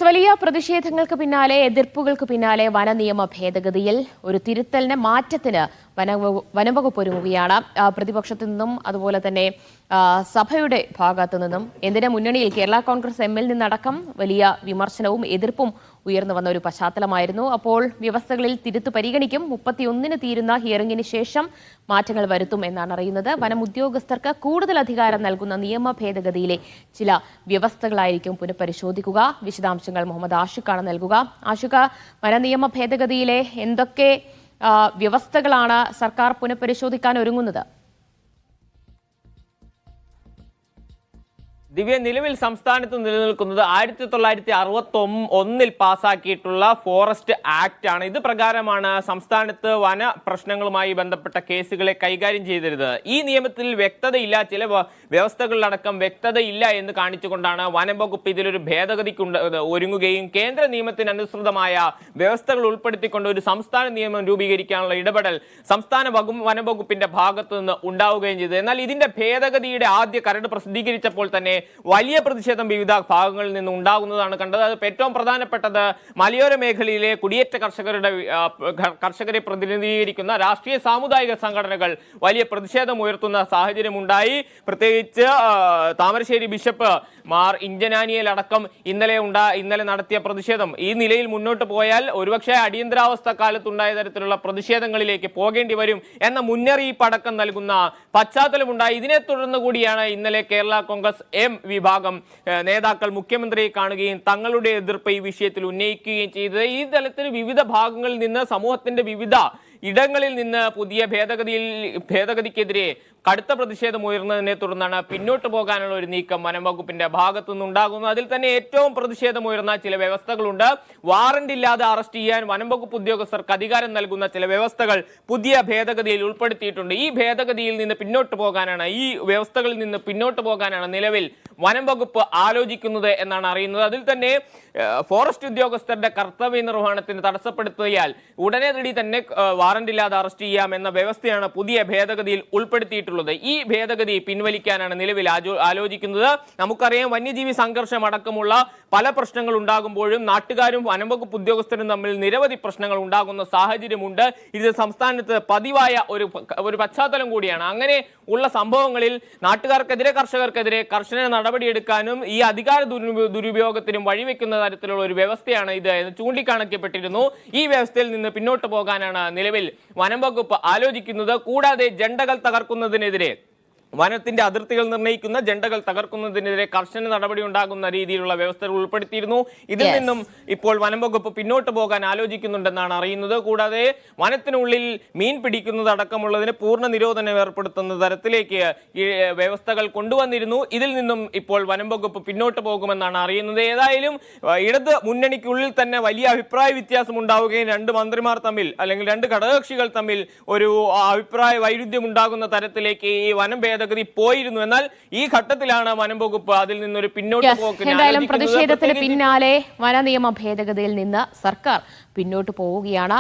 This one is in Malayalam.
വലിയ പ്രതിഷേധങ്ങൾക്ക് പിന്നാലെ എതിർപ്പുകൾക്ക് പിന്നാലെ വനനിയമ ഭേദഗതിയിൽ ഒരു തിരുത്തലിന് മാറ്റത്തിന് വനംവകുപ്പ് ഒരുങ്ങുകയാണ്. പ്രതിപക്ഷത്തു നിന്നും അതുപോലെ തന്നെ സഭയുടെ ഭാഗത്തു നിന്നും മുന്നണിയിൽ കേരള കോൺഗ്രസ് എമ്മിൽ നിന്നടക്കം വലിയ വിമർശനവും എതിർപ്പും ഉയർന്നു വന്ന ഒരു പശ്ചാത്തലമായിരുന്നു. അപ്പോൾ വ്യവസ്ഥകളിൽ തിരുത്തു പരിഗണിക്കും. 31-ന് തീരുന്ന ഹിയറിംഗിന് ശേഷം മാറ്റങ്ങൾ വരുത്തും എന്നാണ് അറിയുന്നത്. വനം ഉദ്യോഗസ്ഥർക്ക് കൂടുതൽ അധികാരം നൽകുന്ന നിയമ ഭേദഗതിയിലെ ചില വ്യവസ്ഥകളായിരിക്കും പുനഃപരിശോധിക്കുക. വിശദാംശങ്ങൾ മുഹമ്മദ് ആഷിഖാണ് നൽകുക. ആഷിഖ്, വനനിയമ ഭേദഗതിയിലെ എന്തൊക്കെ വ്യവസ്ഥകളാണ് സർക്കാർ പുനഃപരിശോധിക്കാൻ ഒരുങ്ങുന്നത്? ദിവ്യ, നിലവിൽ സംസ്ഥാനത്ത് നിലനിൽക്കുന്നത് 1961 പാസാക്കിയിട്ടുള്ള ഫോറസ്റ്റ് ആക്ട് ആണ്. ഇത് പ്രകാരമാണ് സംസ്ഥാനത്ത് വന പ്രശ്നങ്ങളുമായി ബന്ധപ്പെട്ട കേസുകളെ കൈകാര്യം ചെയ്തിരുന്നത്. ഈ നിയമത്തിൽ വ്യക്തതയില്ല, ചില വ്യവസ്ഥകളിലടക്കം വ്യക്തതയില്ല എന്ന് കാണിച്ചുകൊണ്ടാണ് വനം വകുപ്പ് ഇതിലൊരു ഭേദഗതിക്ക് ഒരുങ്ങുകയും കേന്ദ്ര നിയമത്തിനനുസൃതമായ വ്യവസ്ഥകൾ ഉൾപ്പെടുത്തിക്കൊണ്ട് ഒരു സംസ്ഥാന നിയമം രൂപീകരിക്കാനുള്ള ഇടപെടൽ സംസ്ഥാന വനം വകുപ്പിന്റെ ഭാഗത്തു നിന്ന് ഉണ്ടാവുകയും ചെയ്തത്. എന്നാൽ ഇതിന്റെ ഭേദഗതിയുടെ ആദ്യ കരട് പ്രസിദ്ധീകരിച്ചപ്പോൾ തന്നെ വലിയ പ്രതിഷേധം വിവിധ ഭാഗങ്ങളിൽ നിന്ന് ഉണ്ടാകുന്നതാണ് കണ്ടത്. അത് ഏറ്റവും പ്രധാനപ്പെട്ടത് മലയോര മേഖലയിലെ കുടിയേറ്റ കർഷകരെ പ്രതിനിധീകരിക്കുന്ന രാഷ്ട്രീയ സാമുദായിക സംഘടനകൾ വലിയ പ്രതിഷേധം ഉയർത്തുന്ന സാഹചര്യമുണ്ടായി. പ്രത്യേകിച്ച് താമരശ്ശേരി ബിഷപ്പ് മാർ ഇഞ്ചനാനിയൽ അടക്കം ഇന്നലെ നടത്തിയ പ്രതിഷേധം ഈ നിലയിൽ മുന്നോട്ട് പോയാൽ ഒരുപക്ഷെ അടിയന്തരാവസ്ഥ കാലത്തുണ്ടായ തരത്തിലുള്ള പ്രതിഷേധങ്ങളിലേക്ക് പോകേണ്ടി വരും എന്ന മുന്നറിയിപ്പ് അടക്കം നൽകുന്ന പശ്ചാത്തലമുണ്ടായി. ഇതിനെ തുടർന്ന് കൂടിയാണ് ഇന്നലെ കേരള കോൺഗ്രസ് എം വിഭാഗം നേതാക്കൾ മുഖ്യമന്ത്രിയെ കാണുകയും തങ്ങളുടെ എതിർപ്പ് ഈ വിഷയത്തിൽ ഉന്നയിക്കുകയും ചെയ്തത്. ഈ തലത്തിൽ വിവിധ ഭാഗങ്ങളിൽ നിന്ന് സമൂഹത്തിന്റെ വിവിധ ഇടങ്ങളിൽ നിന്ന് പുതിയ ഭേദഗതിക്കെതിരെ കടുത്ത പ്രതിഷേധം ഉയർന്നതിനെ തുടർന്നാണ് പിന്നോട്ട് പോകാനുള്ള ഒരു നീക്കം വനം വകുപ്പിന്റെ ഭാഗത്തു നിന്നുണ്ടാകുന്നത്. അതിൽ തന്നെ ഏറ്റവും പ്രതിഷേധം ഉയർന്ന ചില വ്യവസ്ഥകളുണ്ട്. വാറന്റ് ഇല്ലാതെ അറസ്റ്റ് ചെയ്യാൻ വനം വകുപ്പ് ഉദ്യോഗസ്ഥർക്ക് അധികാരം നൽകുന്ന ചില വ്യവസ്ഥകൾ പുതിയ ഭേദഗതിയിൽ ഉൾപ്പെടുത്തിയിട്ടുണ്ട്. ഈ ഭേദഗതിയിൽ നിന്ന് പിന്നോട്ട് പോകാനാണ്, ഈ വ്യവസ്ഥകളിൽ നിന്ന് പിന്നോട്ട് പോകാനാണ് നിലവിൽ വനം വകുപ്പ് ആലോചിക്കുന്നത് എന്നാണ് അറിയുന്നത്. അതിൽ തന്നെ ഫോറസ്റ്റ് ഉദ്യോഗസ്ഥരുടെ കർത്തവ്യ നിർവഹണത്തിന് തടസ്സപ്പെടുത്തിയാൽ ഉടനെ തന്നെ വാറന്റ് ഇല്ലാതെ അറസ്റ്റ് ചെയ്യാം എന്ന വ്യവസ്ഥയാണ് പുതിയ ഭേദഗതിയിൽ ഉൾപ്പെടുത്തിയിട്ടുള്ളത്. ഈ ഭേദഗതി പിൻവലിക്കാനാണ് നിലവിൽ ആലോചിക്കുന്നത്. നമുക്കറിയാം, വന്യജീവി സംഘർഷം അടക്കമുള്ള പല പ്രശ്നങ്ങൾ ഉണ്ടാകുമ്പോഴും നാട്ടുകാരും വനംവകുപ്പ് ഉദ്യോഗസ്ഥരും തമ്മിൽ നിരവധി പ്രശ്നങ്ങൾ ഉണ്ടാകുന്ന സാഹചര്യമുണ്ട്. ഇത് സംസ്ഥാനത്ത് പതിവായ ഒരു പശ്ചാത്തലം കൂടിയാണ്. അങ്ങനെ ഉള്ള സംഭവങ്ങളിൽ നാട്ടുകാർക്കെതിരെ കർഷകർക്കെതിരെ കർശന നടപടിയെടുക്കാനും ഈ അധികാര ദുരുപയോഗത്തിനും വഴിവെക്കുന്ന തരത്തിലുള്ള ഒരു വ്യവസ്ഥയാണ് ഇത് എന്ന് ചൂണ്ടിക്കാണിക്കപ്പെട്ടിരുന്നു. ഈ വ്യവസ്ഥയിൽ നിന്ന് പിന്നോട്ട് പോകാനാണ് നിലവിൽ വനം വകുപ്പ് ആലോചിക്കുന്നത്. കൂടാതെ ജണ്ടകൾ തകർക്കുന്നതിനെതിരെ, വനത്തിന്റെ അതിർത്തികൾ നിർണ്ണയിക്കുന്ന ജണ്ടകൾ തകർക്കുന്നതിനെതിരെ കർശന നടപടി ഉണ്ടാകുന്ന രീതിയിലുള്ള വ്യവസ്ഥകൾ ഉൾപ്പെടുത്തിയിരുന്നു. ഇതിൽ നിന്നും ഇപ്പോൾ വനം വകുപ്പ് പിന്നോട്ട് പോകാൻ ആലോചിക്കുന്നുണ്ടെന്നാണ് അറിയുന്നത്. കൂടാതെ വനത്തിനുള്ളിൽ മീൻ പിടിക്കുന്നത് അടക്കമുള്ളതിന് പൂർണ്ണ നിരോധനം ഏർപ്പെടുത്തുന്ന തരത്തിലേക്ക് ഈ വ്യവസ്ഥകൾ കൊണ്ടുവന്നിരുന്നു. ഇതിൽ നിന്നും ഇപ്പോൾ വനം വകുപ്പ് പിന്നോട്ട് പോകുമെന്നാണ് അറിയുന്നത്. ഏതായാലും ഇടത് മുന്നണിക്കുള്ളിൽ തന്നെ വലിയ അഭിപ്രായ വ്യത്യാസം ഉണ്ടാവുകയും രണ്ട് മന്ത്രിമാർ തമ്മിൽ അല്ലെങ്കിൽ രണ്ട് ഘടകകക്ഷികൾ തമ്മിൽ ഒരു അഭിപ്രായ വൈരുദ്ധ്യം ഉണ്ടാകുന്ന തരത്തിലേക്ക് ഈ വനം ഭേദഗതി പോയിരുന്നു. എന്നാൽ ഈ ഘട്ടത്തിലാണ് വനം വകുപ്പ് അതിൽ നിന്നൊരു പിന്നോട്ട് പോക്കിന് പ്രതിഷേധത്തിന് പിന്നാലെ വനനിയമ ഭേദഗതിയിൽ നിന്ന് സർക്കാർ പിന്നോട്ട് പോവുകയാണ്.